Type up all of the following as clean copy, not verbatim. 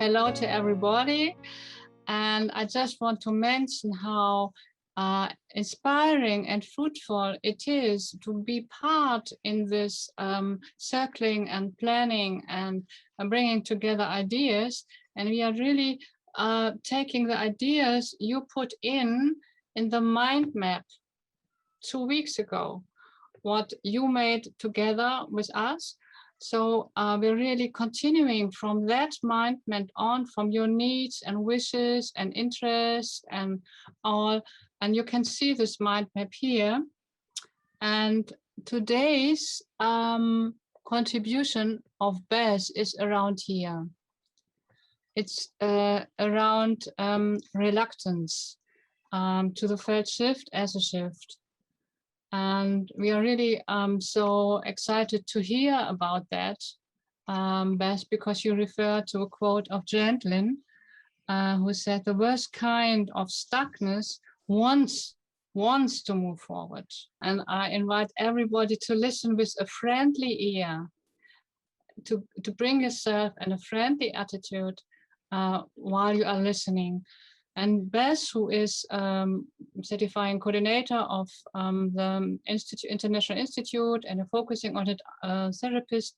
Hello to everybody. And I just want to mention how inspiring and fruitful it is to be part in this circling and planning and bringing together ideas. And we are really taking the ideas you put in the mind map 2 weeks ago, what you made together with us. So we're really continuing from that mind map on, from your needs and wishes and interests and all. And you can see this mind map here. And today's contribution of Beth is around here. It's around reluctance to the felt shift as a shift. And we are really so excited to hear about that, Beth, because you refer to a quote of Gentlin, who said the worst kind of stuckness wants to move forward. And I invite everybody to listen with a friendly ear, to bring yourself in a friendly attitude while you are listening. And Beth, who is certifying coordinator of the International Institute and focusing on it, therapist,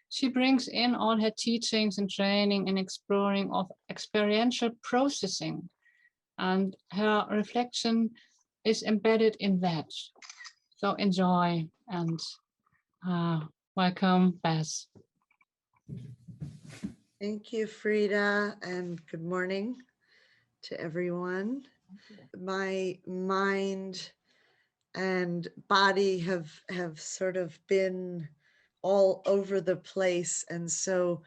she brings in all her teachings and training and exploring of experiential processing. And her reflection is embedded in that. So enjoy and welcome, Beth. Thank you, Frida, and good morning to everyone. My mind and body have sort of been all over the place, and so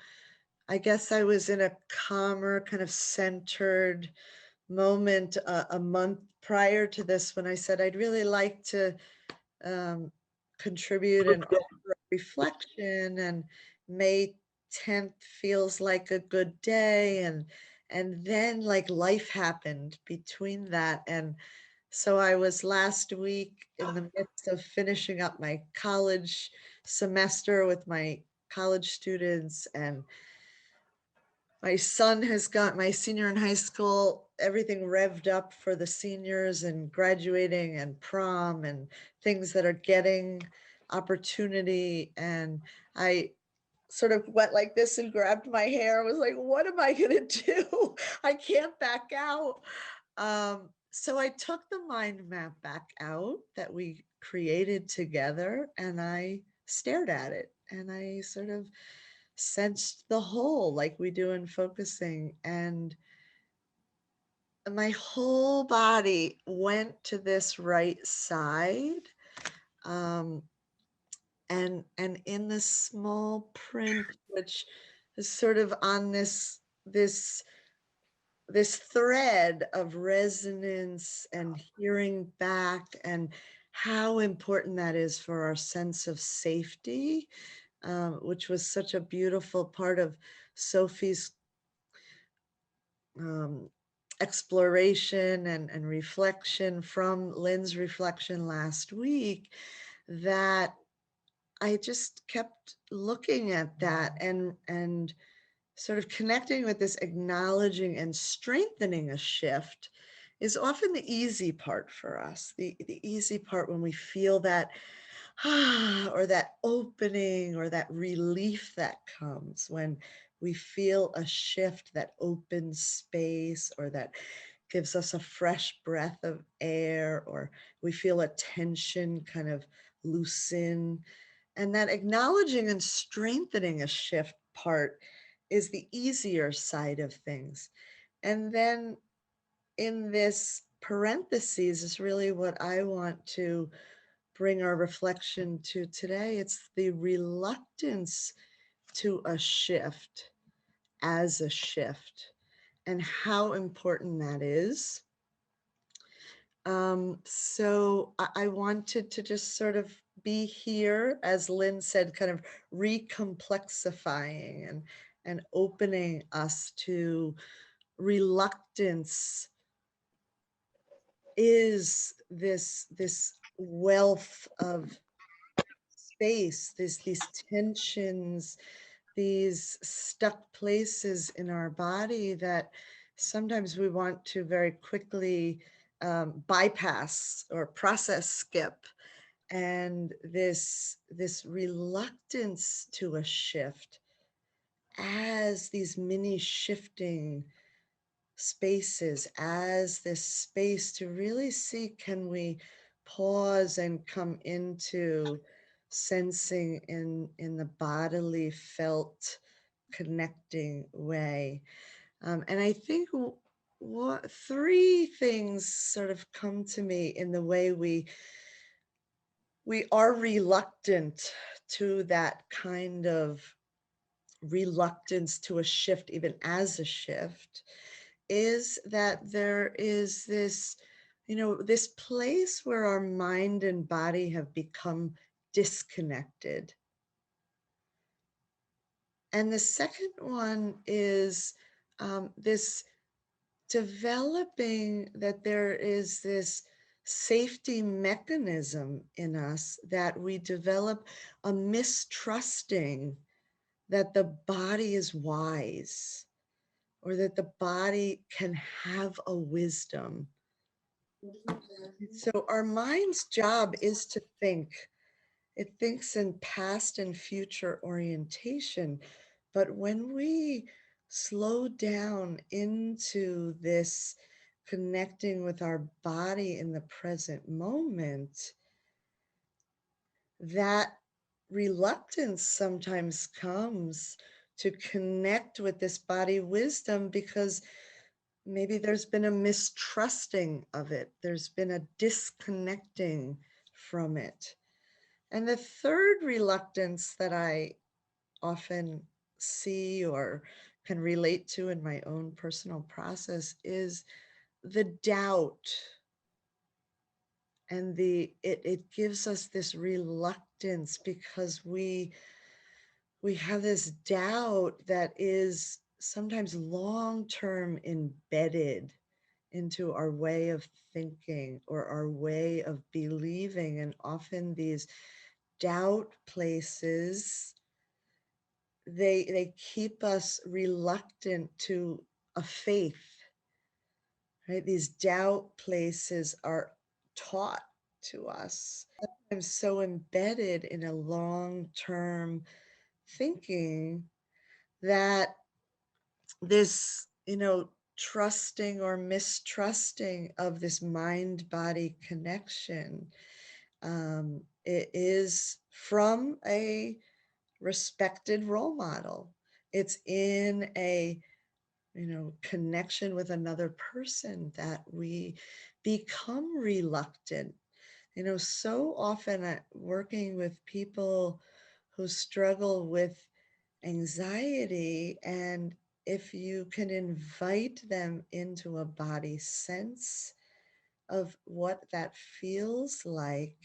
I guess I was in a calmer, kind of centered moment a month prior to this when I said I'd really like to contribute and offer a reflection, and May 10th feels like a good day, and then like life happened between that. And so I was last week in the midst of finishing up my college semester with my college students, and my son has got my senior in high school, everything revved up for the seniors and graduating and prom and things that are getting opportunity. And I sort of went like this and grabbed my hair. I was like, what am I going to do? I can't back out. So I took the mind map back out that we created together, and I stared at it, and I sort of sensed the whole like we do in focusing, and my whole body went to this right side, and in the small print, which is sort of on this thread of resonance and hearing back, and how important that is for our sense of safety, which was such a beautiful part of Sophie's exploration and reflection from Lynn's reflection last week, that I just kept looking at that and sort of connecting with this, acknowledging and strengthening a shift is often the easy part for us. The easy part when we feel that or that opening or that relief that comes when we feel a shift, that opens space, or that gives us a fresh breath of air, or we feel a tension kind of loosen. And that acknowledging and strengthening a shift part is the easier side of things. And then in this parentheses is really what I want to bring our reflection to today. It's the reluctance to a shift as a shift, and how important that is. So I wanted to just sort of be here, as Lynn said, kind of recomplexifying and opening us to reluctance is this wealth of space, these tensions these stuck places in our body that sometimes we want to very quickly bypass or process skip. And this reluctance to a shift as these mini shifting spaces, as this space to really see, can we pause and come into sensing in the bodily felt connecting way. And I think what three things sort of come to me in the way we are reluctant to that kind of reluctance to a shift, even as a shift, is that there is this, this place where our mind and body have become disconnected. And the second one is this developing that there is this safety mechanism in us, that we develop a mistrusting that the body is wise, or that the body can have a wisdom. So our mind's job is to think. It thinks in past and future orientation. But when we slow down into this connecting with our body in the present moment, that reluctance sometimes comes to connect with this body wisdom, because maybe there's been a mistrusting of it. There's been a disconnecting from it. And the third reluctance that I often see or can relate to in my own personal process is the doubt. And it gives us this reluctance because we have this doubt that is sometimes long-term embedded into our way of thinking or our way of believing. And often these doubt places, they keep us reluctant to a faith, right? These doubt places are taught to us. I'm so embedded in a long-term thinking that this, trusting or mistrusting of this mind-body connection, it is from a respected role model. It's in a, connection with another person that we become reluctant. So often working with people who struggle with anxiety, and if you can invite them into a body sense of what that feels like,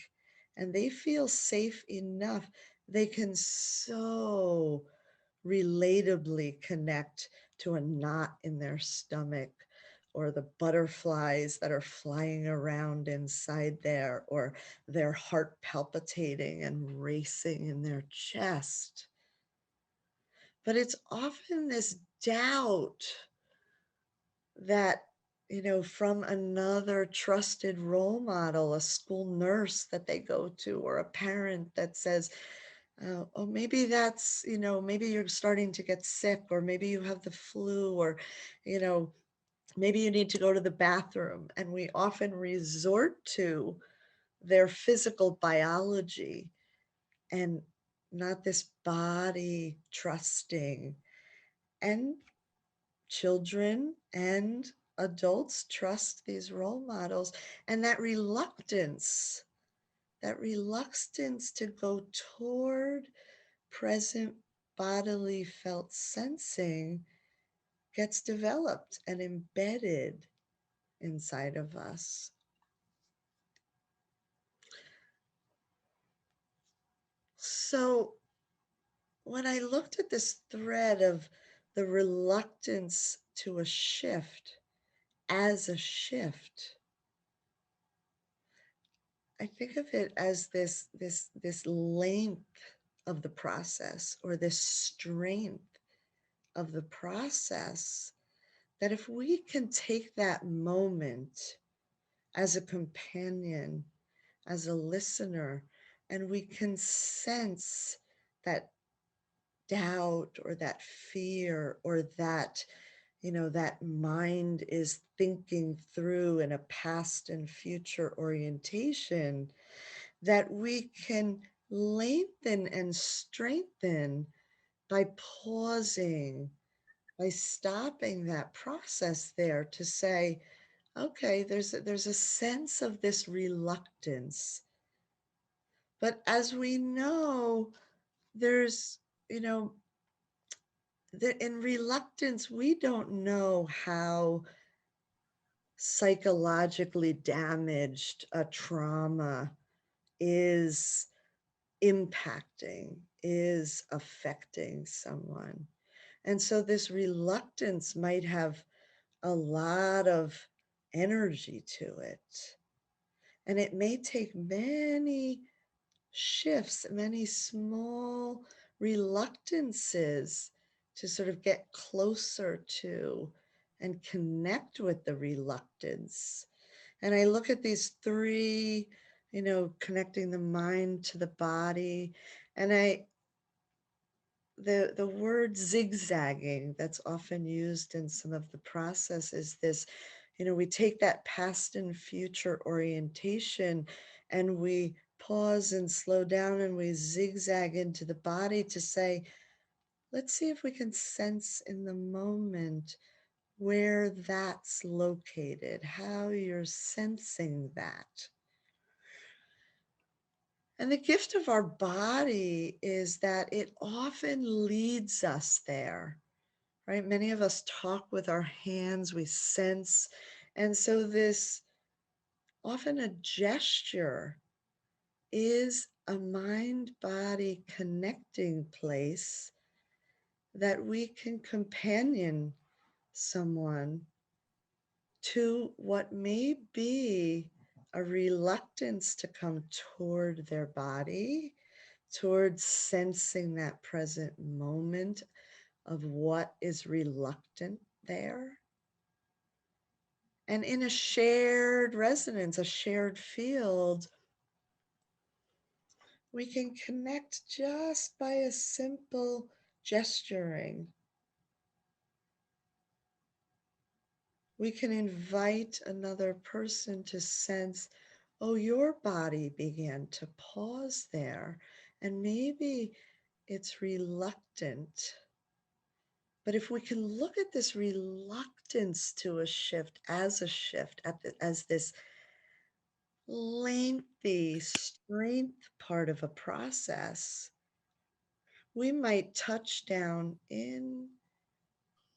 and they feel safe enough, they can so relatably connect to a knot in their stomach, or the butterflies that are flying around inside there, or their heart palpitating and racing in their chest. But it's often this doubt that, from another trusted role model, a school nurse that they go to, or a parent that says, oh, maybe that's, maybe you're starting to get sick, or maybe you have the flu, or, maybe you need to go to the bathroom. And we often resort to their physical biology and not this body trusting. And children and adults trust these role models, and that reluctance to go toward present bodily felt sensing gets developed and embedded inside of us. So when I looked at this thread of the reluctance to a shift as a shift, I think of it as this length of the process, or this strength of the process, that if we can take that moment as a companion, as a listener, and we can sense that doubt or that fear or that, that mind is thinking through in a past and future orientation, that we can lengthen and strengthen by pausing, by stopping that process there to say, okay, there's a sense of this reluctance. But as we know, there's, that in reluctance, we don't know how psychologically damaged a trauma is impacting, is affecting someone. And so this reluctance might have a lot of energy to it. And it may take many shifts, many small reluctances to sort of get closer to and connect with the reluctance. And I look at these three, connecting the mind to the body. And the word zigzagging that's often used in some of the process is this, we take that past and future orientation and we pause and slow down and we zigzag into the body to say, let's see if we can sense in the moment where that's located, how you're sensing that. And the gift of our body is that it often leads us there, right? Many of us talk with our hands, we sense. And so this, often a gesture, is a mind-body connecting place that we can companion someone to what may be a reluctance to come toward their body, towards sensing that present moment of what is reluctant there. And in a shared resonance, a shared field, we can connect just by a simple gesturing. We can invite another person to sense, oh, your body began to pause there, and maybe it's reluctant. But if we can look at this reluctance to a shift, as this lengthy strength part of a process, we might touch down in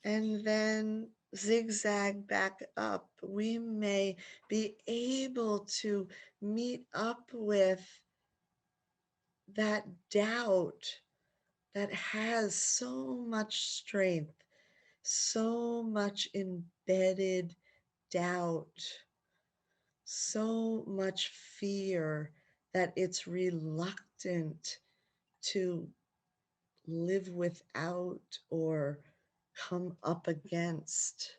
and then zigzag back up. We may be able to meet up with that doubt that has so much strength, so much embedded doubt, so much fear that it's reluctant to live without or come up against.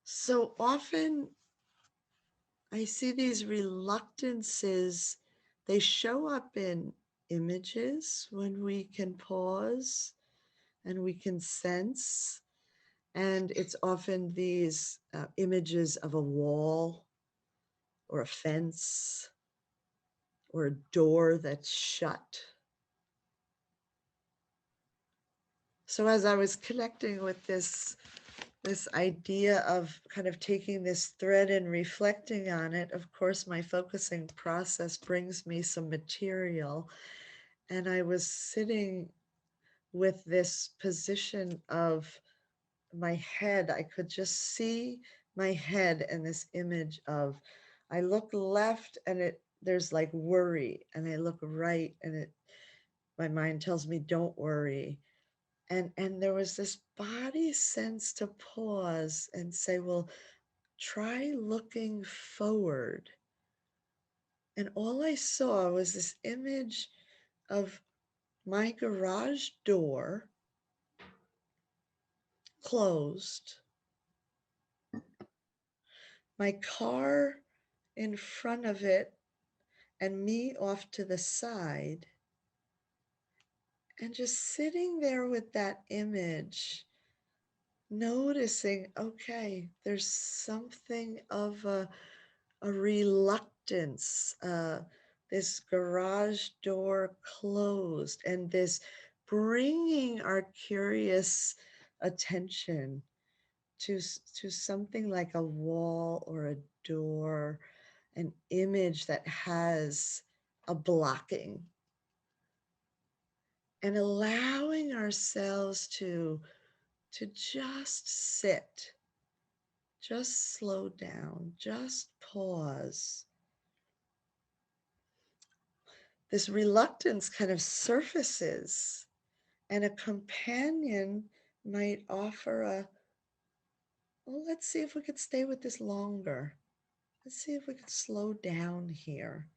So often I see these reluctances, they show up in images when we can pause and we can sense. And it's often these images of a wall or a fence or a door that's shut. So as I was connecting with this idea of kind of taking this thread and reflecting on it, of course, my focusing process brings me some material. And I was sitting with this position of my head. I could just see my head and this image of, I look left and there's like worry, and I look right and my mind tells me don't worry. And there was this body sense to pause and say, well, try looking forward. And all I saw was this image of my garage door closed, my car in front of it, and me off to the side. And just sitting there with that image, noticing, okay, there's something of a reluctance, this garage door closed, and this bringing our curious attention to something like a wall or a door, an image that has a blocking, and allowing ourselves to just sit, just slow down, just pause. This reluctance kind of surfaces, and a companion might offer well, let's see if we could stay with this longer. Let's see if we could slow down here.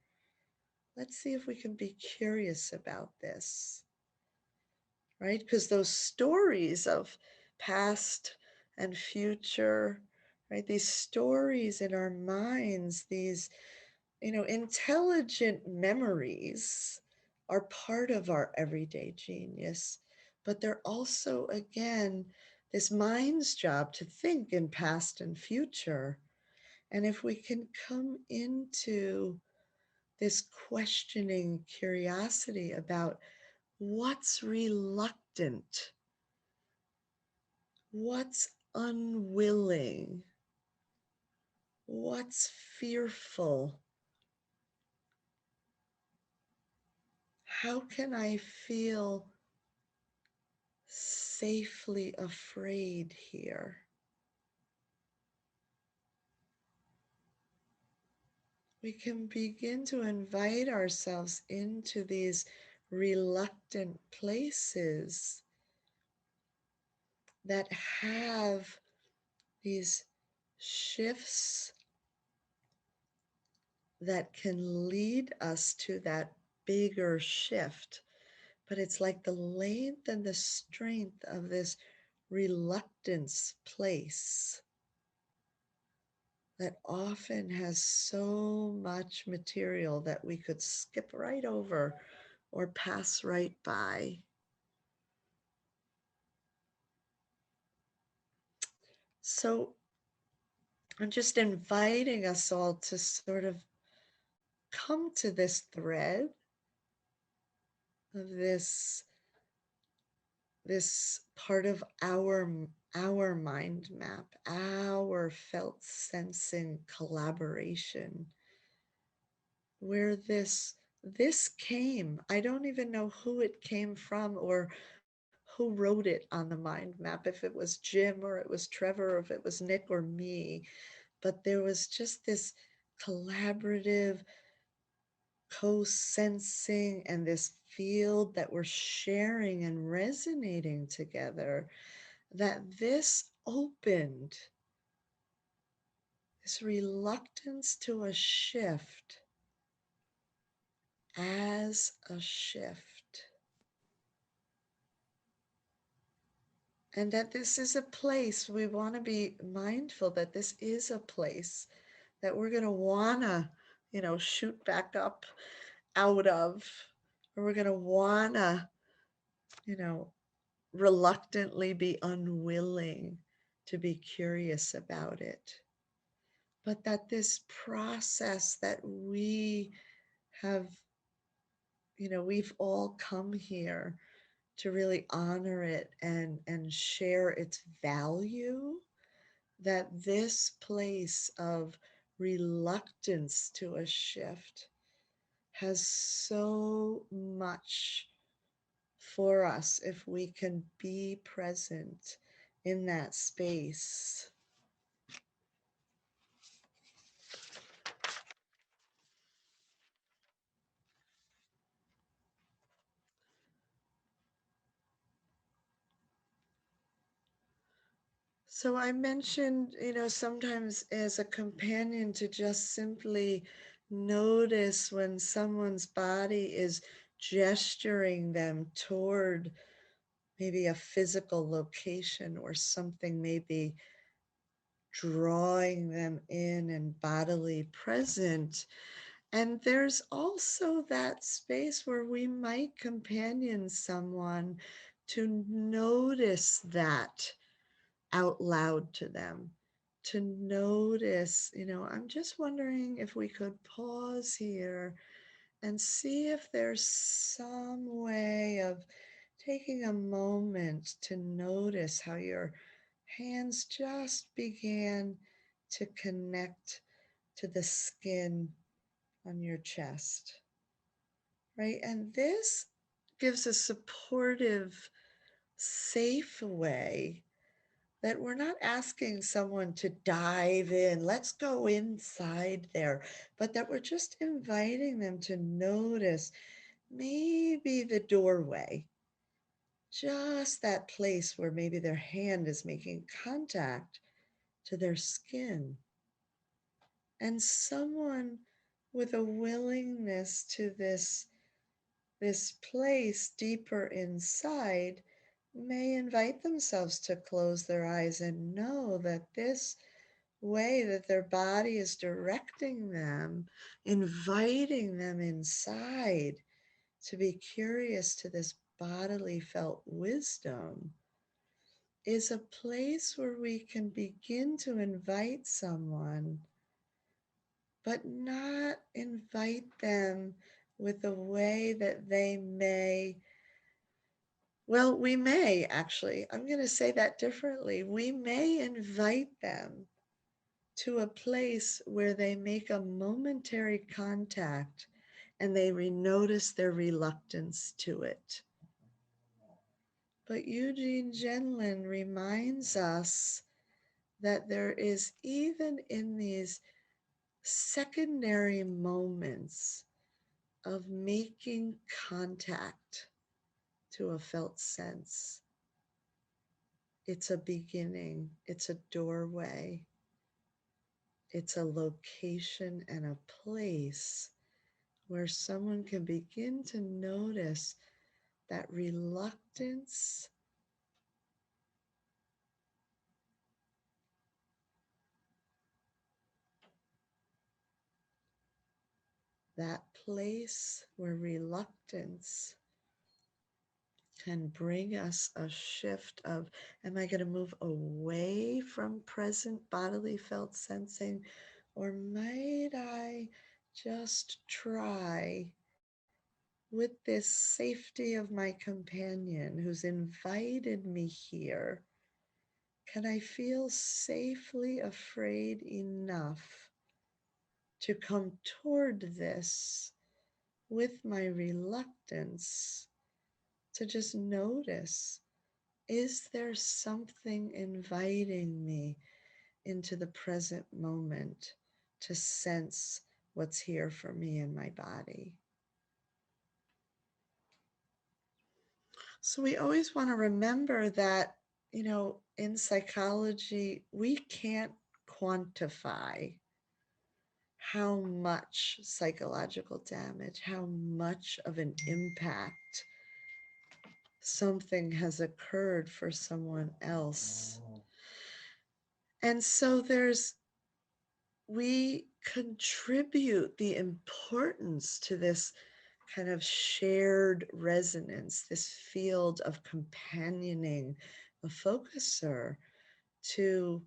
Let's see if we can be curious about this, right? Because those stories of past and future, right? These stories in our minds, these, intelligent memories are part of our everyday genius, but they're also, again, this mind's job to think in past and future. And if we can come into this questioning curiosity about what's reluctant, what's unwilling, what's fearful, how can I feel safely afraid here? We can begin to invite ourselves into these reluctant places that have these shifts that can lead us to that bigger shift. But it's like the length and the strength of this reluctance place that often has so much material that we could skip right over or pass right by. So I'm just inviting us all to sort of come to this thread of this part of our mind map, our felt sensing collaboration, where this came. I don't even know who it came from or who wrote it on the mind map, if it was Jim or it was Trevor or if it was Nick or me, but there was just this collaborative co-sensing and this field that we're sharing and resonating together, that this opened this reluctance to a shift as a shift. And that this is a place, we want to be mindful that this is a place that we're going to want to, shoot back up out of, or we're going to want to, reluctantly be unwilling to be curious about it. But that this process that we have, we've all come here to really honor it and share its value, that this place of reluctance to a shift has so much for us if we can be present in that space. So I mentioned, sometimes as a companion to just simply Notice when someone's body is gesturing them toward maybe a physical location or something, maybe drawing them in and bodily present. And there's also that space where we might companion someone to notice that out loud to them, to notice, I'm just wondering if we could pause here and see if there's some way of taking a moment to notice how your hands just began to connect to the skin on your chest, right? And this gives a supportive, safe way that we're not asking someone to dive in, let's go inside there, but that we're just inviting them to notice maybe the doorway, just that place where maybe their hand is making contact to their skin. And someone with a willingness to this place deeper inside may invite themselves to close their eyes and know that this way that their body is directing them, inviting them inside to be curious to this bodily felt wisdom, is a place where we can begin to invite someone, but not invite them with a way that they may, well, we may actually, I'm going to say that differently. We may invite them to a place where they make a momentary contact and they notice their reluctance to it. But Eugene Genlin reminds us that there is, even in these secondary moments of making contact to a felt sense, it's a beginning, it's a doorway, it's a location and a place where someone can begin to notice that reluctance, that place where reluctance can bring us a shift of, am I going to move away from present bodily felt sensing, or might I just try with this safety of my companion who's invited me here? Can I feel safely afraid enough to come toward this with my reluctance, to just notice, is there something inviting me into the present moment to sense what's here for me in my body? So we always want to remember that, in psychology, we can't quantify how much psychological damage, how much of an impact something has occurred for someone else. And so we contribute the importance to this kind of shared resonance, this field of companioning a focuser to,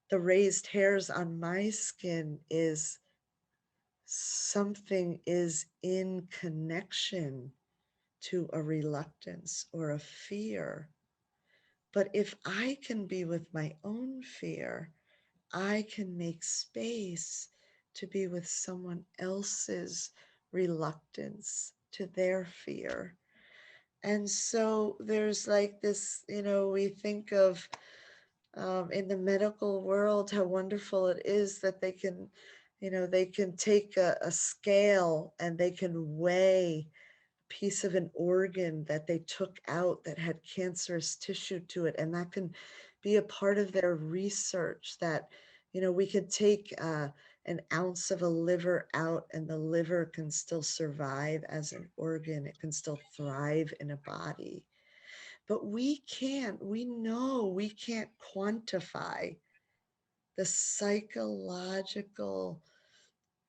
the raised hairs on my skin is something is in connection to a reluctance or a fear. But if I can be with my own fear, I can make space to be with someone else's reluctance to their fear. And so there's like this, we think of in the medical world how wonderful it is that they can, they can take a scale and they can weigh a piece of an organ that they took out that had cancerous tissue to it, and that can be a part of their research, that we could take an ounce of a liver out and the liver can still survive as an organ. It can still thrive in a body. But we know we can't quantify the psychological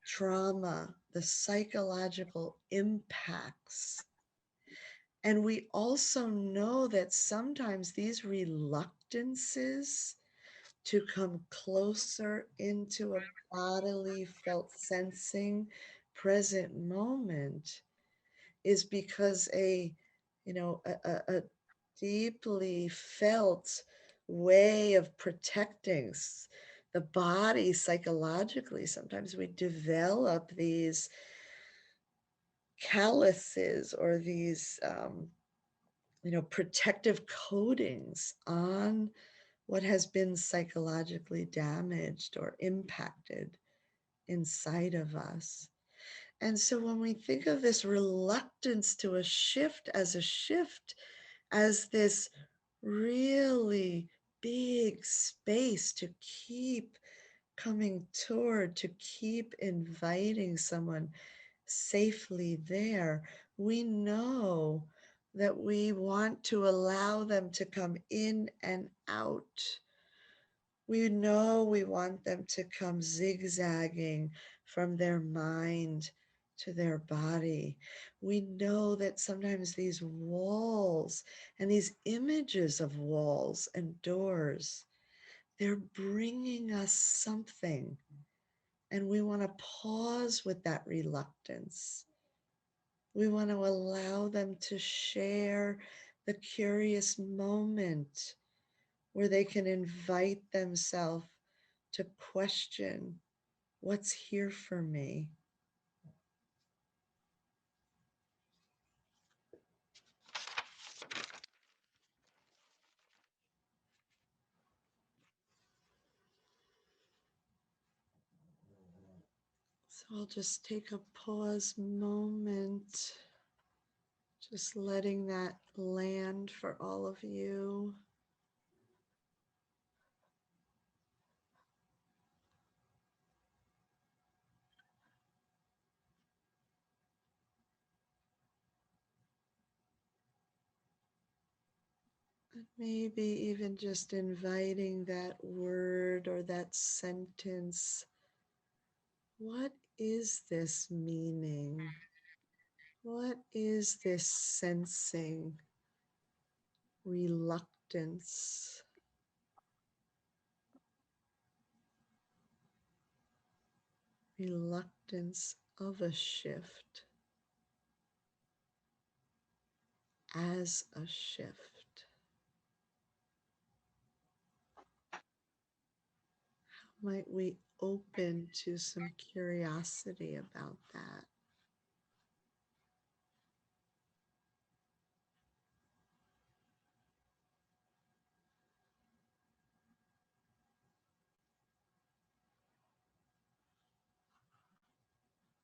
trauma, the psychological impacts. And we also know that sometimes these reluctances to come closer into a bodily felt sensing present moment is because a deeply felt way of protecting the body psychologically. Sometimes we develop these calluses or these protective coatings on what has been psychologically damaged or impacted inside of us. And so when we think of this reluctance to a shift, as this really big space to keep coming toward, to keep inviting someone safely there, we know that we want to allow them to come in and out. We know we want them to come zigzagging from their mind to their body. We know that sometimes these walls and these images of walls and doors, they're bringing us something. And we want to pause with that reluctance. We want to allow them to share the curious moment where they can invite themselves to question what's here for me. So I'll just take a pause moment, just letting that land for all of you. And maybe even just inviting that word or that sentence. What is this meaning? What is this sensing? Reluctance. Reluctance of a shift as a shift. How might we open to some curiosity about that?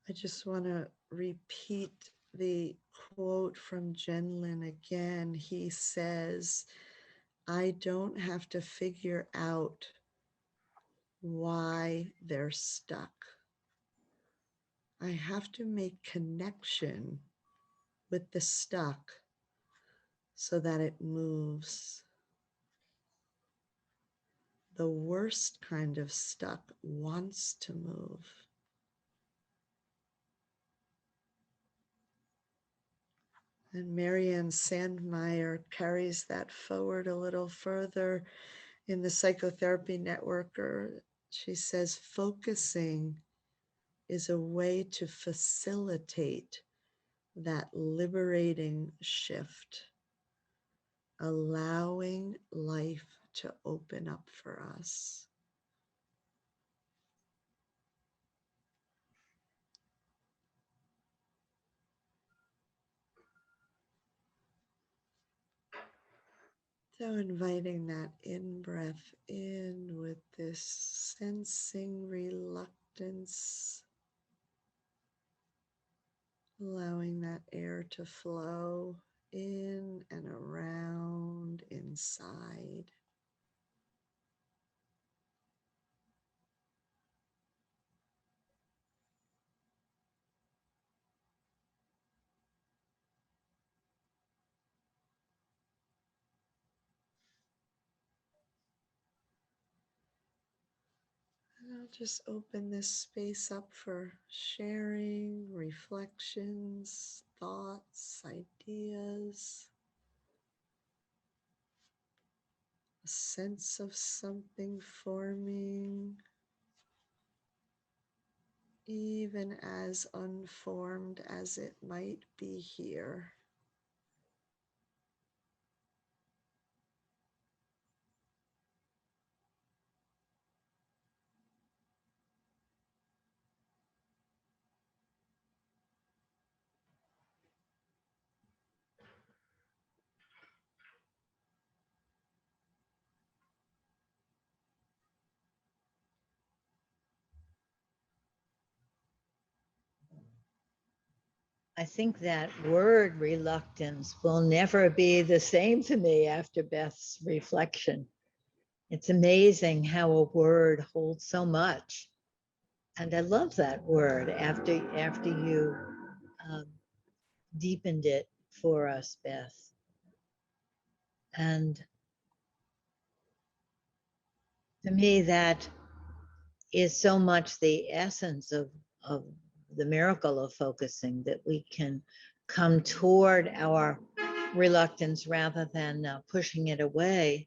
I just want to repeat the quote from Genlin again. He says, I don't have to figure out why they're stuck. I have to make connection with the stuck so that it moves. The worst kind of stuck wants to move. And Marianne Sandmeyer carries that forward a little further in the Psychotherapy Networker. She says, focusing is a way to facilitate that liberating shift, allowing life to open up for us. So inviting that in-breath in with this sensing reluctance, allowing that air to flow in and around inside. just open this space up for sharing, reflections, thoughts, ideas, a sense of something forming, even as unformed as it might be here. I think that word reluctance will never be the same to me after Beth's reflection. It's amazing how a word holds so much. And I love that word after you deepened it for us, Beth. And to me, that is so much the essence of the miracle of focusing, that we can come toward our reluctance rather than pushing it away.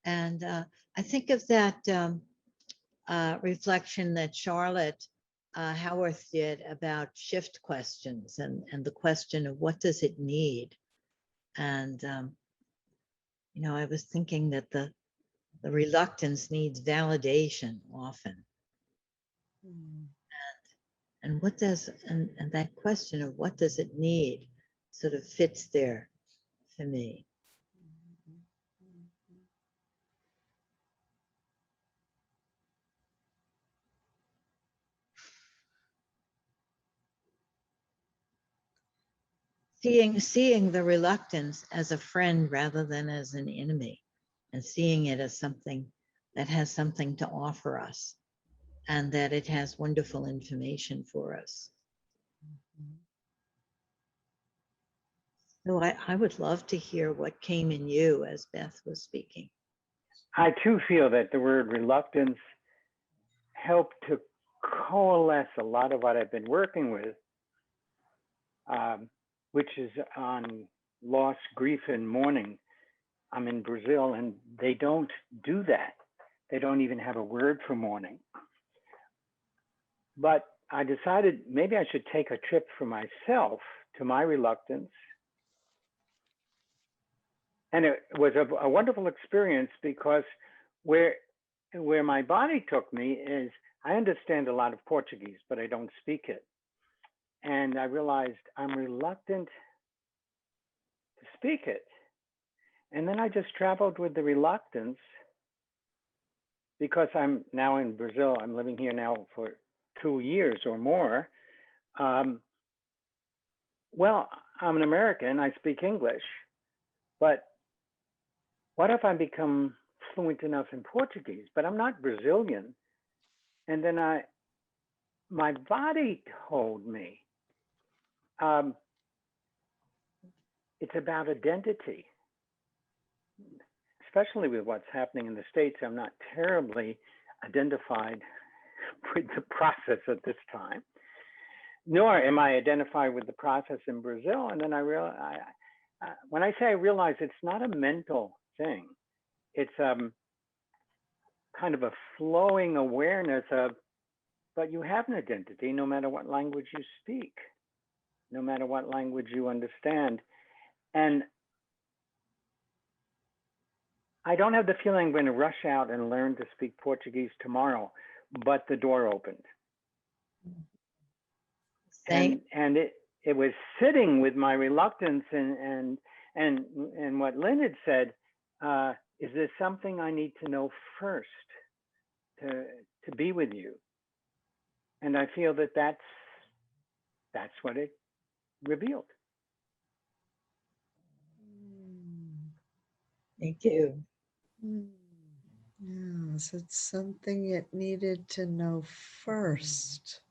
And I think of that reflection that Charlotte Howarth did about shift questions and the question of what does it need? And, you know, I was thinking that the reluctance needs validation often. And what does, and that question of what does it need sort of fits there for me. Seeing the reluctance as a friend rather than as an enemy, and seeing it as something that has something to offer us and that it has wonderful information for us. So I would love to hear what came in you as Beth was speaking. I too feel that the word reluctance helped to coalesce a lot of what I've been working with, which is on loss, grief, and mourning. I'm in Brazil and they don't do that. They don't even have a word for mourning. But I decided maybe I should take a trip for myself to my reluctance. And it was a wonderful experience because where my body took me is, I understand a lot of Portuguese, but I don't speak it. And I realized I'm reluctant to speak it. And then I just traveled with the reluctance because I'm now in Brazil. I'm living here now for 2 years or more. Well, I'm an American, I speak English, but what if I become fluent enough in Portuguese, but I'm not Brazilian? And then my body told me, it's about identity, especially with what's happening in the States. I'm not terribly identified with the process at this time, nor am I identified with the process in Brazil. And then I realized, when I say I realize, it's not a mental thing. It's kind of a flowing awareness of, but you have an identity no matter what language you speak, no matter what language you understand. And I don't have the feeling I'm going to rush out and learn to speak Portuguese tomorrow, but the door opened. And it was sitting with my reluctance and what Lynn had said, is there something I need to know first to be with you? And I feel that that's what it revealed. Thank you. Yes, it's something it needed to know first.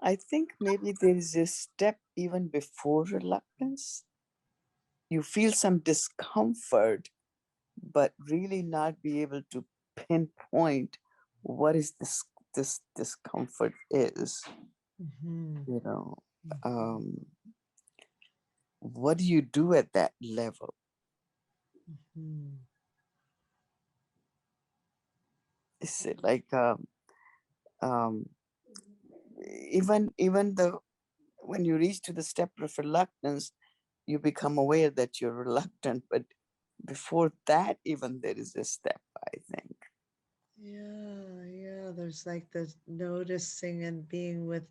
I think maybe there is a step even before reluctance. You feel some discomfort, but really not be able to pinpoint what is this discomfort is. Mhm. You know, what do you do at that level? Mhm. Is it like um, even the when you reach to the step of reluctance, you become aware that you're reluctant, but before that, even there is a step, I think. Yeah, there's like the noticing and being with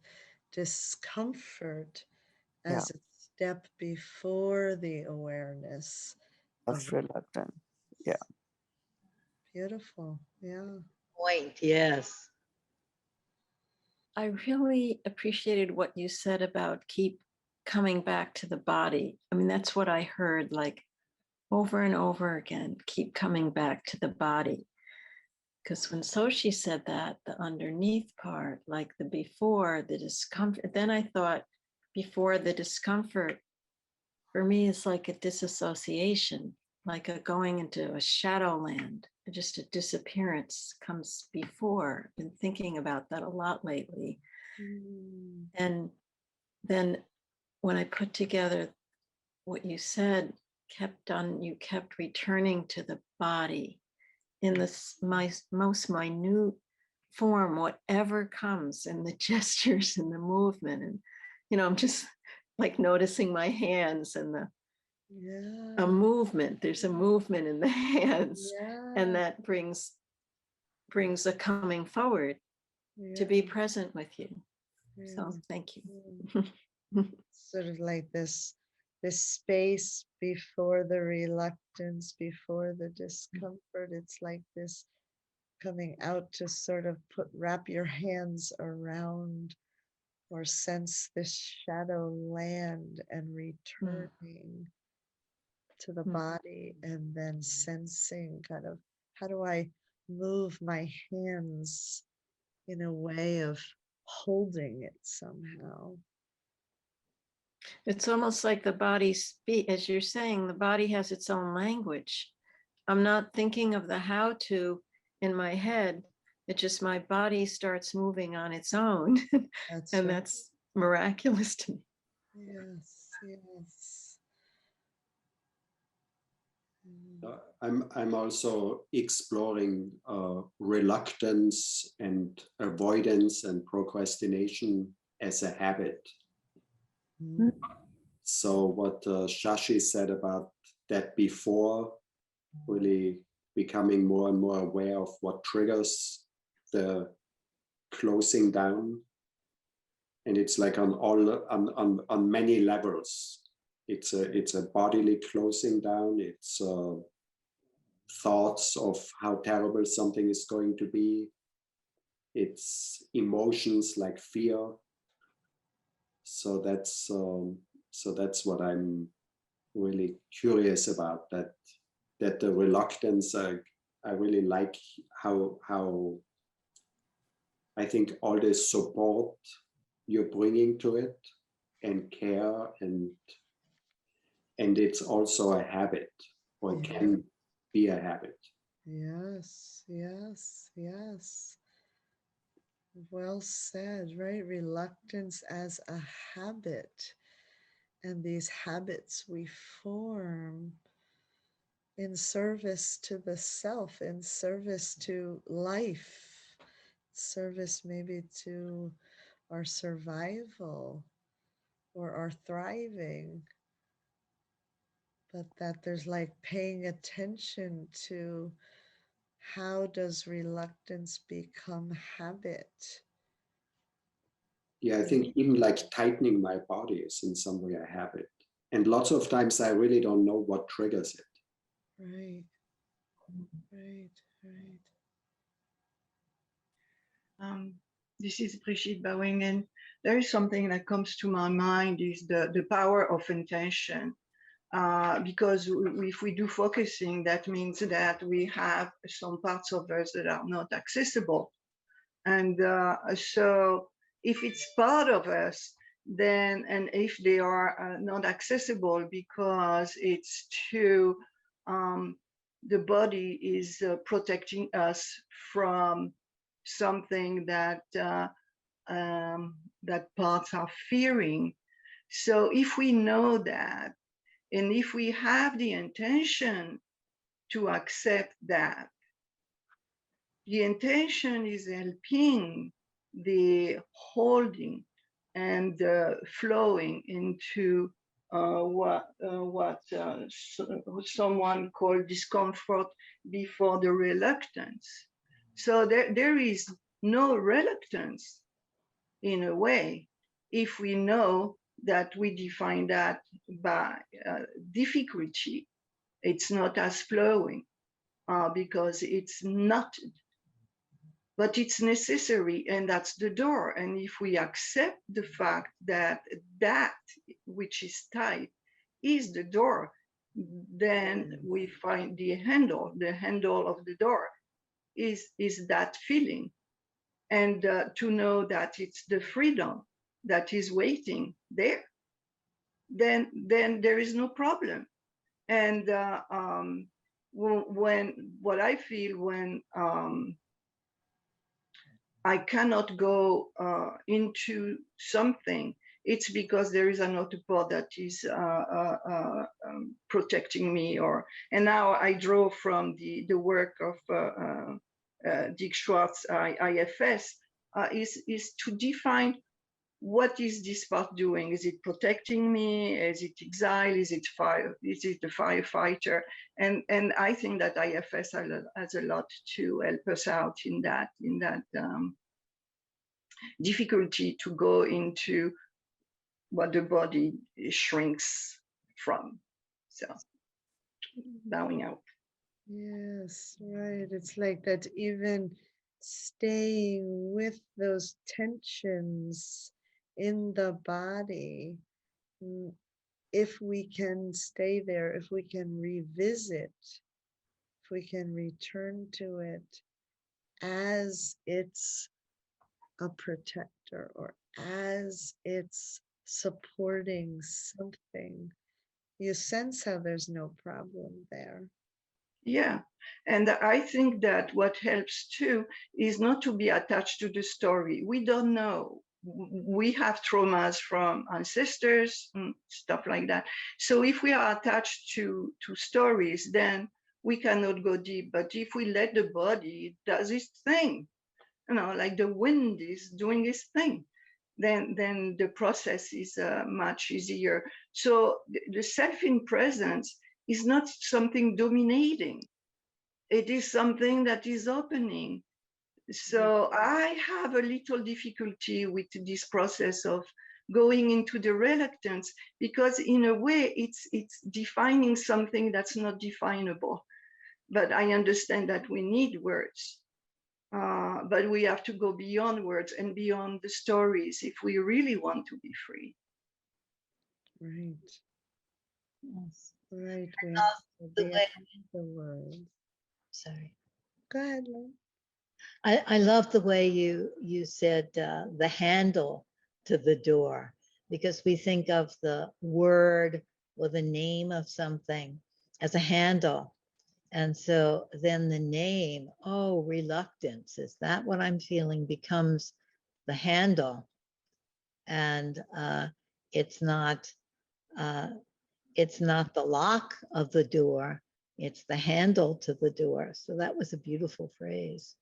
discomfort Yeah, as a step before the awareness of of reluctant. Yeah, beautiful. Yeah. Point, yes. I really appreciated what you said about keep coming back to the body. I mean, that's what I heard like over and over again, keep coming back to the body. Because when Soshi said that, the underneath part, like the before, the discomfort, then I thought before the discomfort, for me, is like a disassociation, like a going into a shadow land, just a disappearance comes before. Been thinking about that a lot lately. Mm. And then when I put together what you said, you kept returning to the body in this my most minute form, whatever comes, and the gestures and the movement. And, I'm just like noticing my hands and a Yeah. movement. There's a movement in the hands, and Yeah. that brings a coming forward to be present with you. So thank you. Sort of like this space before the reluctance, before the discomfort. It's like this coming out to sort of wrap your hands around or sense this shadow land and returning to the body, and then sensing kind of how do I move my hands in a way of holding it somehow. It's almost like the body as you're saying, the body has its own language. I'm not thinking of the how to in my head. It just my body starts moving on its own. That's And right. that's miraculous to me. Yes. I'm also exploring reluctance and avoidance and procrastination as a habit. Mm. So what Shashi said about that before, really becoming more and more aware of what triggers the closing down, and it's like on many levels. It's a bodily closing down. It's thoughts of how terrible something is going to be. It's emotions like fear. So that's what I'm really curious about. That the reluctance. I really like how I think all the support you're bringing to it and care, and it's also a habit, or it can be a habit. Yes. Well said, right? Reluctance as a habit. And these habits we form in service to the self, in service to life, service maybe to our survival or our thriving, but that there's like paying attention to how does reluctance become habit. Yeah, I think even like tightening my body is in some way a habit. And lots of times I really don't know what triggers it. Right. This is Brigitte bowing, and there is something that comes to my mind is the power of intention. Because if we do focusing, that means that we have some parts of us that are not accessible. And so if it's part of us, then, and if they are not accessible because it's too the body is protecting us from something that that parts are fearing. So if we know that, and if we have the intention to accept that, the intention is helping the holding and flowing into what someone called discomfort before the reluctance. So there is no reluctance in a way if we know that we define that by difficulty. It's not as flowing because it's knotted, but it's necessary, and that's the door. And if we accept the fact that that which is tight is the door, then we find the handle of the door is that feeling. And to know that it's the freedom that is waiting there, then there is no problem. And when what I feel when I cannot go into something, it's because there is another part that is protecting me. And now I draw from the work of Dick Schwartz, IFS, is to define what is this part doing? Is it protecting me? Is it exile? Is it fire? Is it the firefighter? And I think that IFS has a lot to help us out in that difficulty to go into what the body shrinks from. So bowing out. Yes, right. It's like that, even staying with those tensions in the body, if we can stay there, if we can revisit, if we can return to it as it's a protector or as it's supporting something, you sense how there's no problem there. Yeah, and I think that what helps too is not to be attached to the story. We don't know. We have traumas from ancestors, stuff like that. So if we are attached to stories, then we cannot go deep. But if we let the body does its thing, like the wind is doing its thing, then the process is much easier. So the self in presence is not something dominating. It is something that is opening. So I have a little difficulty with this process of going into the reluctance, because in a way it's defining something that's not definable. But I understand that we need words. But we have to go beyond words and beyond the stories if we really want to be free. Right. Yes. Right. We love have to the be way- the words. Sorry. Go ahead, Lynn. I love the way you said the handle to the door, because we think of the word or the name of something as a handle. And so then the name, reluctance, is that what I'm feeling, becomes the handle. And it's not the lock of the door, it's the handle to the door. So that was a beautiful phrase.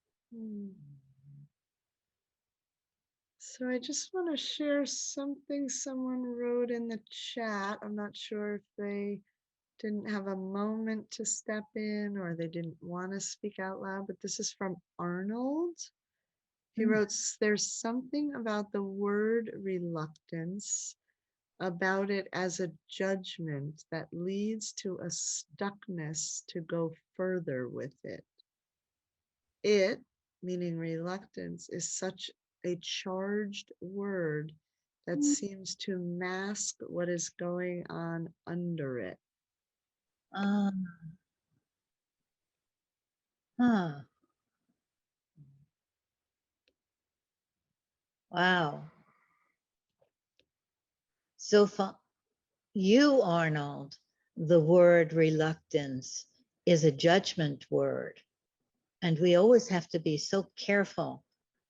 So I just want to share something someone wrote in the chat. I'm not sure if they didn't have a moment to step in or they didn't want to speak out loud, but this is from Arnold. He wrote, there's something about the word reluctance, about it as a judgment that leads to a stuckness to go further with it. It, meaning reluctance, is such a charged word that seems to mask what is going on under it. Wow. So for you, Arnold, the word reluctance is a judgment word. And we always have to be so careful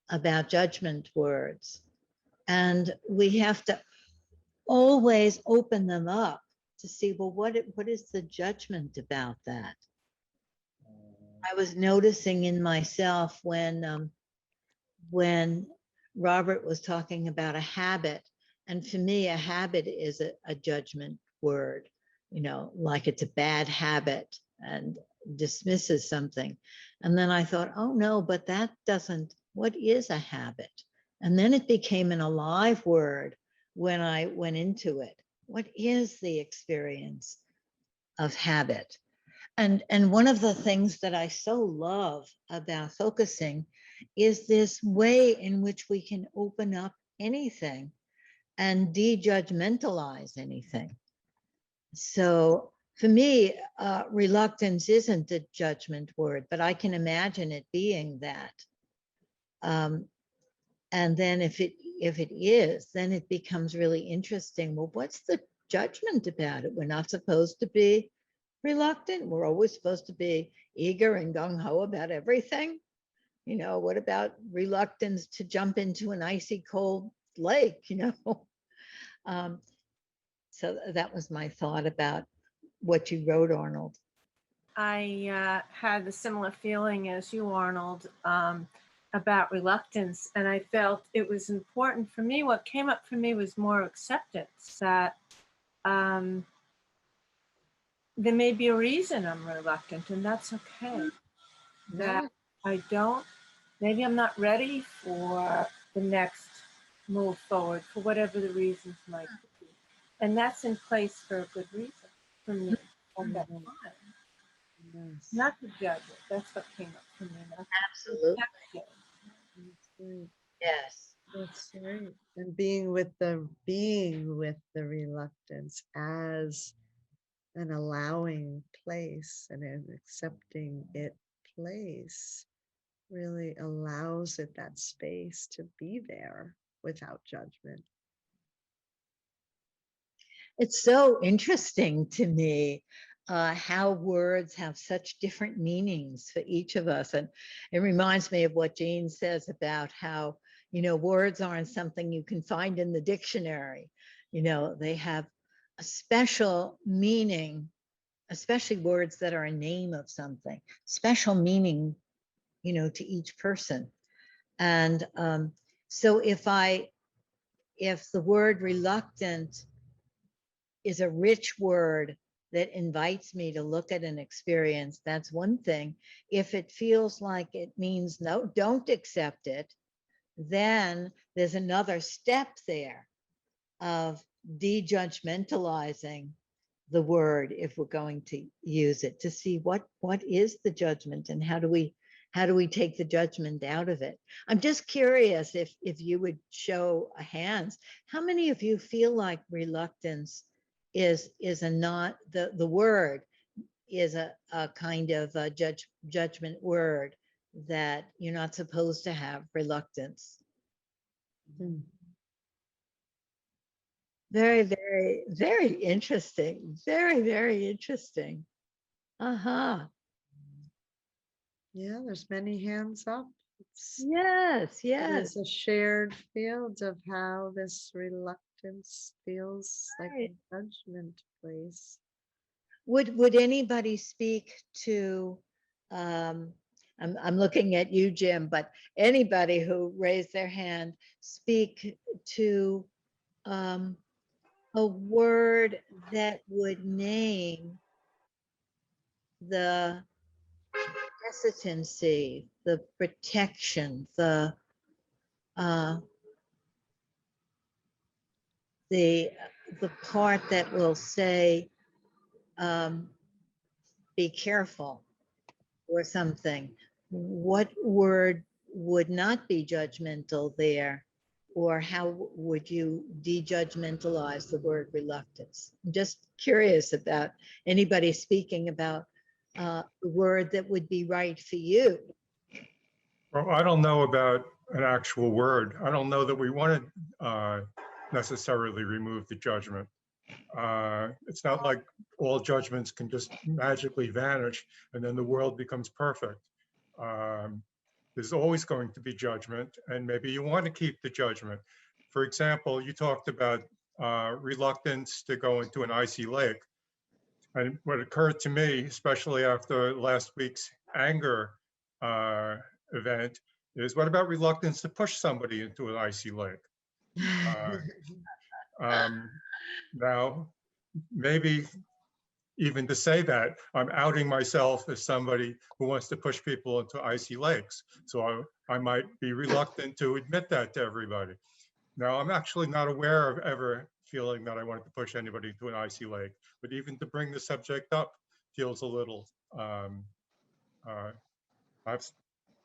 about judgment words. And we have to always open them up to see, well, what is the judgment about that? I was noticing in myself when Robert was talking about a habit, and for me, a habit is a judgment word, you know, like it's a bad habit and dismisses something. And then I thought, oh no, but that doesn't, what is a habit? And then it became an alive word when I went into it. What is the experience of habit? And one of the things that I so love about focusing is this way in which we can open up anything and de-judgmentalize anything. So for me, reluctance isn't a judgment word, but I can imagine it being that. And then if it is, then it becomes really interesting. Well, what's the judgment about it? We're not supposed to be reluctant. We're always supposed to be eager and gung-ho about everything. You know, what about reluctance to jump into an icy cold lake, you know? So that was my thought about what you wrote, Arnold. I had a similar feeling as you, Arnold, about reluctance. And I felt it was important for me. What came up for me was more acceptance that there may be a reason I'm reluctant, and that's okay. That maybe I'm not ready for the next move forward for whatever the reasons might be. And that's in place for a good reason for me at that time. Yes. Not to judge it. That's what came up for me. Absolutely. That's right. Yes. That's right. And being with the reluctance as an allowing place and an accepting it place really allows it that space to be there without judgment. It's so interesting to me how words have such different meanings for each of us. And it reminds me of what Jean says about how, you know, words aren't something you can find in the dictionary. You know, they have a special meaning, especially words that are a name of something, special meaning, you know, to each person. And so if the word reluctant is a rich word that invites me to look at an experience, that's one thing. If it feels like it means no, don't accept it, then there's another step there of de-judgmentalizing the word, if we're going to use it, to see what is the judgment and how do we take the judgment out of it. I'm just curious if you would show a hands, how many of you feel like reluctance is a not the word is a kind of a judgment word, that you're not supposed to have reluctance? Very, very, very interesting. Very, very interesting. Uh-huh. Yeah, there's many hands up. Yes, yes. There's a shared field of how this reluctance feels like a judgment place. Would anybody speak to, I'm looking at you, Jim, but anybody who raised their hand, speak to a word that would name the hesitancy, the protection, the part that will say, be careful or something. What word would not be judgmental there? Or how would you de-judgmentalize the word reluctance? I'm just curious about anybody speaking about the word that would be right for you. Well, I don't know about an actual word. I don't know that we want to necessarily remove the judgment. It's not like all judgments can just magically vanish and then the world becomes perfect. There's always going to be judgment, and maybe you want to keep the judgment. For example, you talked about reluctance to go into an icy lake. And what occurred to me, especially after last week's anger event, is what about reluctance to push somebody into an icy lake? Now, maybe even to say that, I'm outing myself as somebody who wants to push people into icy lakes. So I might be reluctant to admit that to everybody. Now, I'm actually not aware of ever feeling that I wanted to push anybody to an icy lake, but even to bring the subject up feels a little, I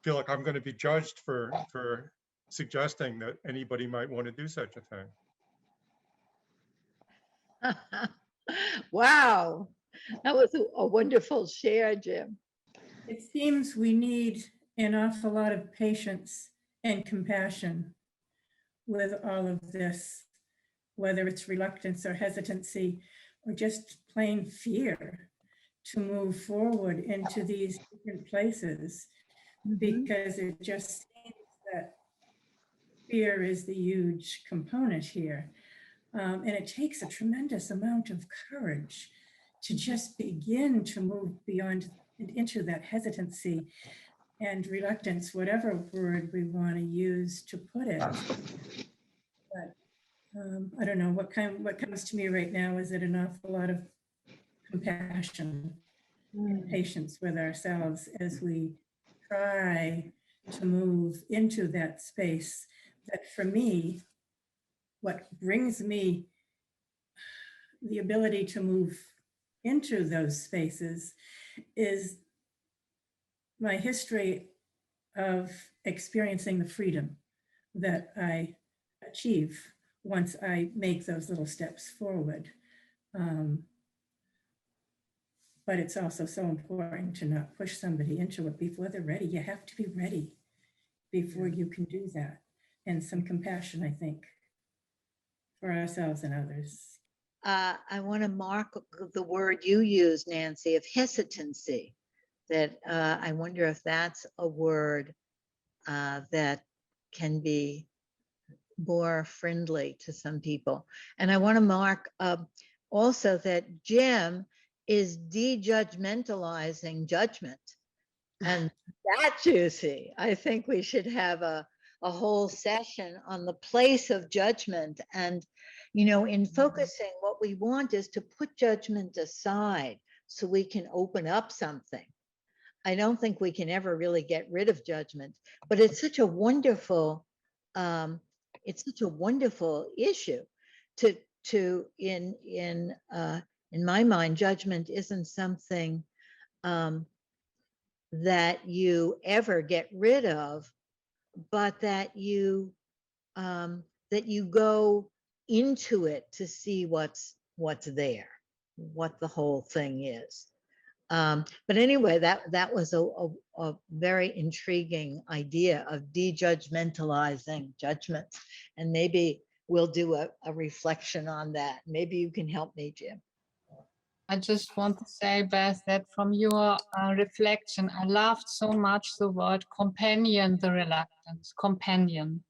feel like I'm going to be judged for suggesting that anybody might want to do such a thing. Wow, that was a wonderful share, Jim. It seems we need an awful lot of patience and compassion with all of this, whether it's reluctance or hesitancy or just plain fear to move forward into these different places, because it just seems that fear is the huge component here. And it takes a tremendous amount of courage to just begin to move beyond and into that hesitancy and reluctance, whatever word we want to use to put it. But I don't know, what comes to me right now is that an awful lot of compassion and patience with ourselves as we try to move into that space that, for me, what brings me the ability to move into those spaces is my history of experiencing the freedom that I achieve once I make those little steps forward. But it's also so important to not push somebody into it before they're ready. You have to be ready before you can do that. And some compassion, I think, for ourselves and others. I want to mark the word you use, Nancy, of hesitancy, that I wonder if that's a word that can be more friendly to some people. And I want to mark also that Jim is de-judgmentalizing judgment. And that's juicy. I think we should have a whole session on the place of judgment. And, you know, in focusing, what we want is to put judgment aside so we can open up something. I don't think we can ever really get rid of judgment, but it's such a wonderful, issue to in my mind, judgment isn't something that you ever get rid of, but that you go into it to see what's there, what the whole thing is. But anyway, that was a very intriguing idea of de-judgmentalizing judgments, and maybe we'll do a reflection on that. Maybe you can help me, Jim. I just want to say, Beth, that from your reflection, I loved so much the word companion, the reluctance, companion.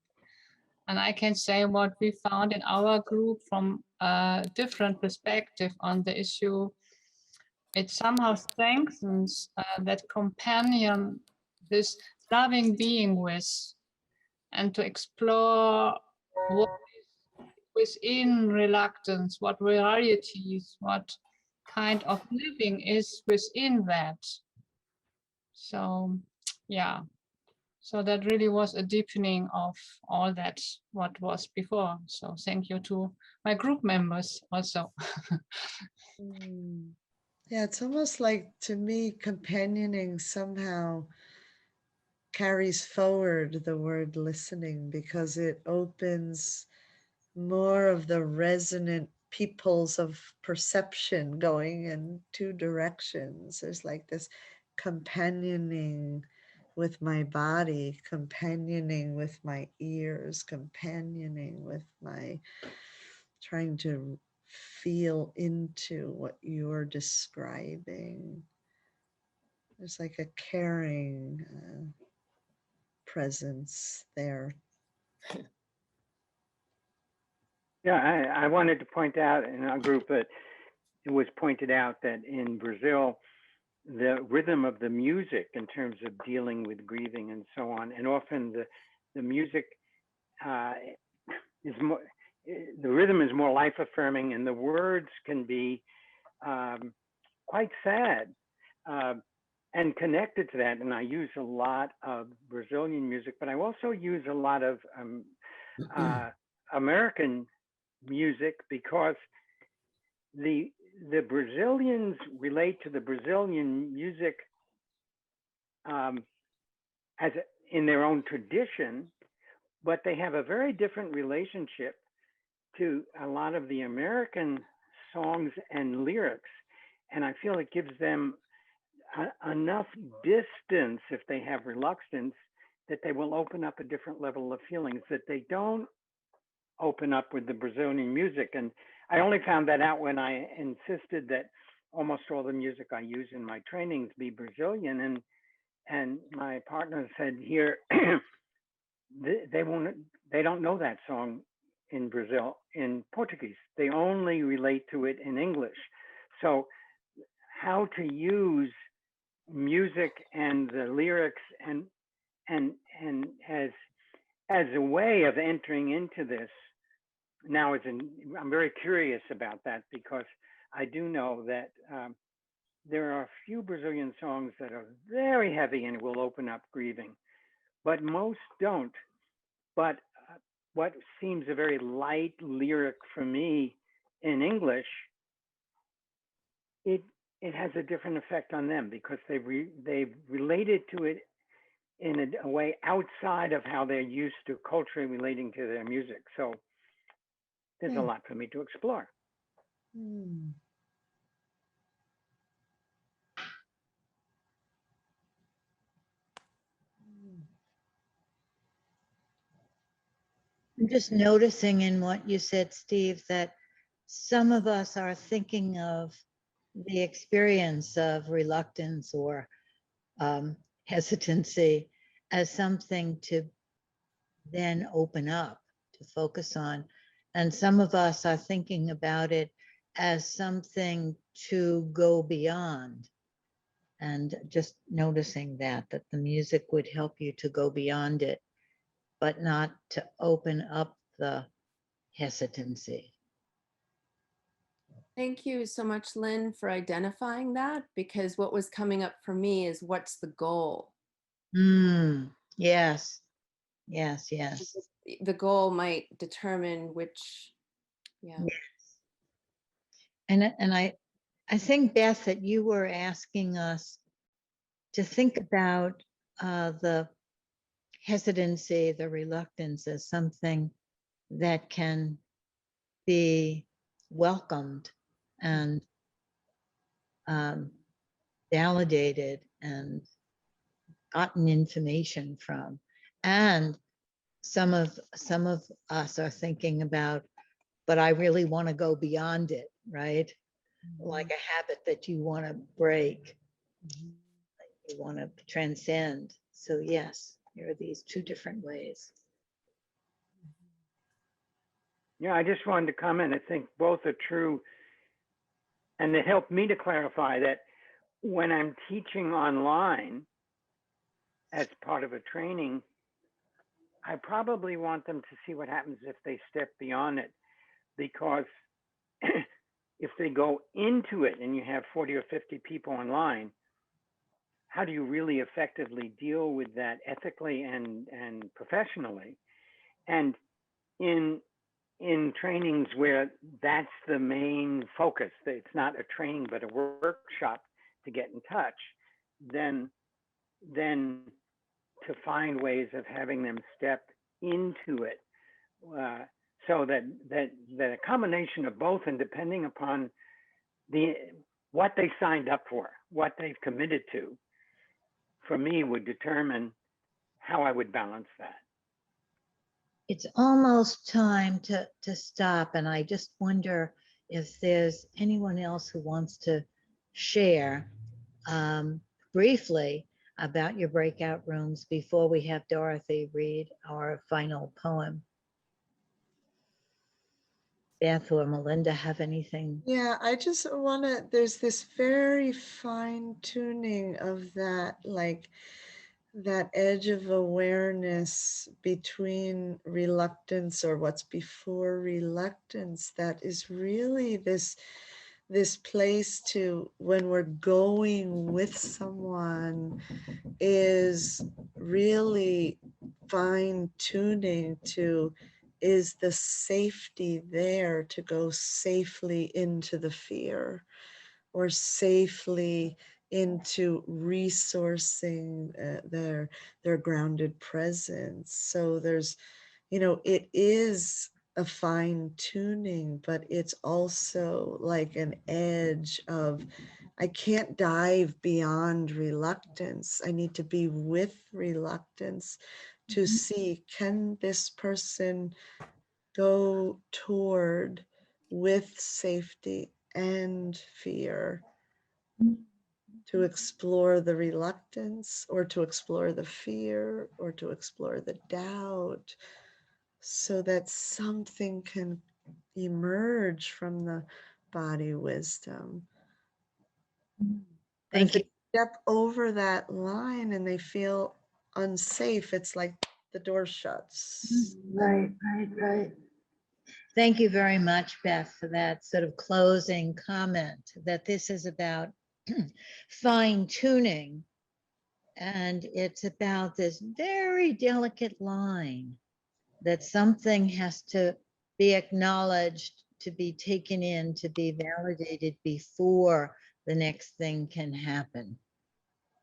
And I can say what we found in our group from a different perspective on the issue, it somehow strengthens that companion, this loving being with, and to explore what is within reluctance, what realities, what kind of living is within that. So yeah, so that really was a deepening of all that what was before. So thank you to my group members also. Yeah, it's almost like, to me, companioning somehow carries forward the word listening, because it opens more of the resonant peoples of perception going in two directions. There's like this companioning with my body, companioning with my ears, companioning with my trying to feel into what you're describing. There's like a caring presence there. Yeah, I wanted to point out in our group that it was pointed out that in Brazil, the rhythm of the music in terms of dealing with grieving and so on, and often the music is more, the rhythm is more life affirming, and the words can be quite sad and connected to that. And I use a lot of Brazilian music, but I also use a lot of American music, because the Brazilians relate to the Brazilian music as in their own tradition, but they have a very different relationship to a lot of the American songs and lyrics. And I feel it gives them enough distance, if they have reluctance, that they will open up a different level of feelings that they don't open up with the Brazilian music. And I only found that out when I insisted that almost all the music I use in my trainings be Brazilian. And my partner said, here, they don't know that song in Brazil in Portuguese. They only relate to it in English. So how to use music and the lyrics and as a way of entering into this now I'm very curious about that, because I do know that there are a few Brazilian songs that are very heavy and will open up grieving, but most don't. But what seems a very light lyric for me in English, it has a different effect on them, because they've related to it in a way outside of how they're used to culturally relating to their music. So there's a lot for me to explore. I'm just noticing in what you said, Steve, that some of us are thinking of the experience of reluctance or hesitancy as something to then open up, to focus on. And some of us are thinking about it as something to go beyond. And just noticing that the music would help you to go beyond it, but not to open up the hesitancy. Thank you so much, Lynn, for identifying that, because what was coming up for me is, what's the goal? Yes, yes, yes. The goal might determine which, yeah. Yes. And I think, Beth, that you were asking us to think about the hesitancy, the reluctance as something that can be welcomed and validated and gotten information from. And some of us are thinking about, but I really want to go beyond it, right? Like a habit that you want to break, you want to transcend. So yes, there are these two different ways. Yeah, I just wanted to comment. I think both are true. And it helped me to clarify that when I'm teaching online as part of a training, I probably want them to see what happens if they step beyond it, because if they go into it and you have 40 or 50 people online, how do you really effectively deal with that ethically and professionally? And in trainings where that's the main focus, that it's not a training but a workshop to get in touch, then to find ways of having them step into it, so that a combination of both, and depending upon what they signed up for, what they've committed to, for me would determine how I would balance that. It's almost time to stop, and I just wonder if there's anyone else who wants to share briefly about your breakout rooms before we have Dorothy read our final poem. Beth or Melinda have anything? Yeah, I just want to, there's this very fine tuning of that, like that edge of awareness between reluctance or what's before reluctance, that is really this place to, when we're going with someone, is really fine tuning to, is the safety there to go safely into the fear or safely into resourcing their grounded presence. So there's, you know, it is a fine tuning, but it's also like an edge of, I can't dive beyond reluctance. I need to be with reluctance to see, can this person go toward with safety and fear, to explore the reluctance or to explore the fear or to explore the doubt, so that something can emerge from the body wisdom. But if Thank you. they step over that line and they feel unsafe, it's like the door shuts. Right. Thank you very much, Beth, for that sort of closing comment, that this is about fine tuning, and it's about this very delicate line that something has to be acknowledged, to be taken in, to be validated before the next thing can happen,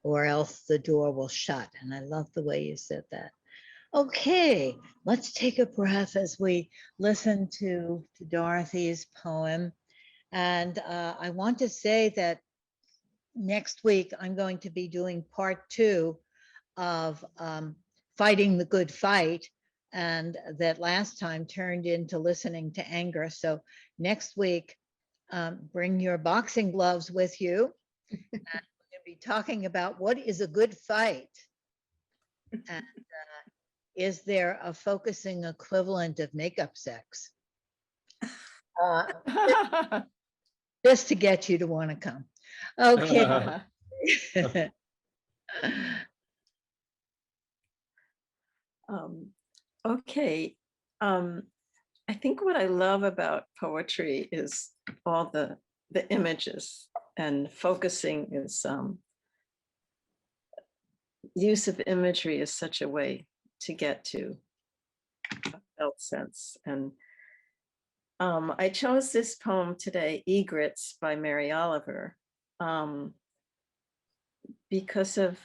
or else the door will shut. And I love the way you said that. Okay, let's take a breath as we listen to Dorothy's poem. And I want to say that next week I'm going to be doing part 2 of Fighting the Good Fight. And that last time turned into Listening to Anger. So next week, bring your boxing gloves with you. And we're going to be talking about what is a good fight. And is there a focusing equivalent of makeup sex? Just to get you to want to come. Okay. Okay. I think what I love about poetry is all the images, and focusing is use of imagery is such a way to get to a felt sense. And I chose this poem today, Egrets by Mary Oliver, because of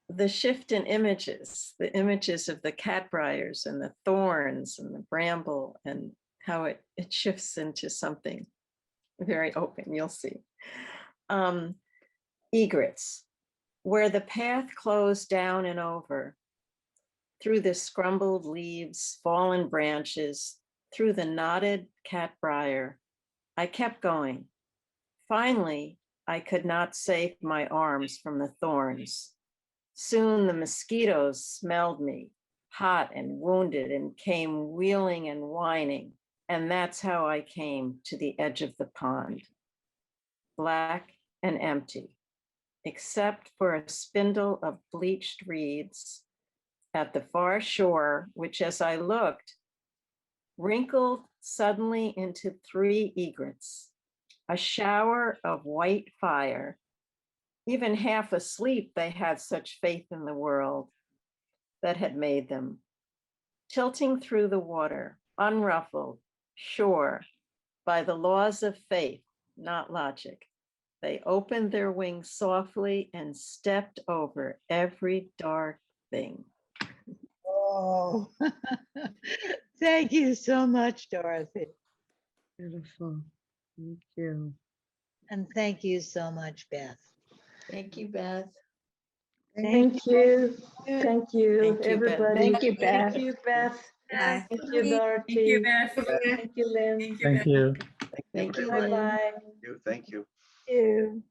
the shift in images, the images of the catbriars and the thorns and the bramble, and how it shifts into something very open, you'll see. Egrets, where the path closed down and over, through the scrumbled leaves, fallen branches, through the knotted catbriar, I kept going. Finally, I could not save my arms from the thorns. Soon the mosquitoes smelled me, hot and wounded, and came wheeling and whining. And that's how I came to the edge of the pond. Black and empty, except for a spindle of bleached reeds at the far shore, which as I looked, wrinkled suddenly into 3 egrets, a shower of white fire. Even half asleep, they had such faith in the world that had made them. Tilting through the water, unruffled, sure, by the laws of faith, not logic, they opened their wings softly and stepped over every dark thing. Oh, thank you so much, Dorothy. Beautiful. Thank you. And thank you so much, Beth. Thank you, Beth. Thank you. Thank you, Thank you, Beth. everybody. Thank you, Beth. Thank you, Beth. Bye. Thank you, Dorothy. Thank you, Beth. Thank you, Lynn. Thank you, Beth. Thank you. Thank you, Bye-bye. Lynn. Thank you. Thank you.